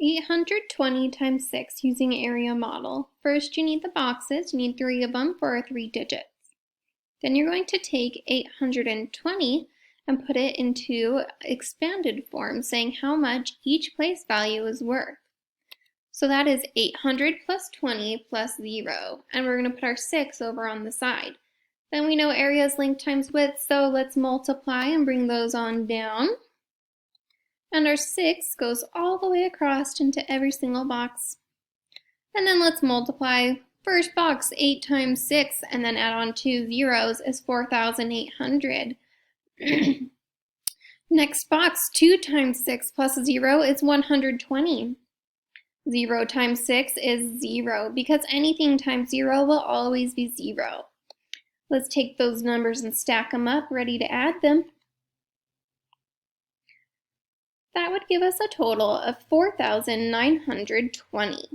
820 times 6 using area model. First, you need the boxes. You need 3 of them for our 3 digits. Then you're going to take 820 and put it into expanded form, saying how much each place value is worth. So that is 800 plus 20 plus 0, and we're going to put our 6 over on the side. Then we know area is length times width, so let's multiply and bring those on down. And our 6 goes all the way across into every single box. And then let's multiply. First box, 8 times 6, and then add on 2 zeros is 4,800. Next box, 2 times 6 plus 0 is 120. 0 times 6 is 0, because anything times 0 will always be 0. Let's take those numbers and stack them up, ready to add them. That would give us a total of 4,920.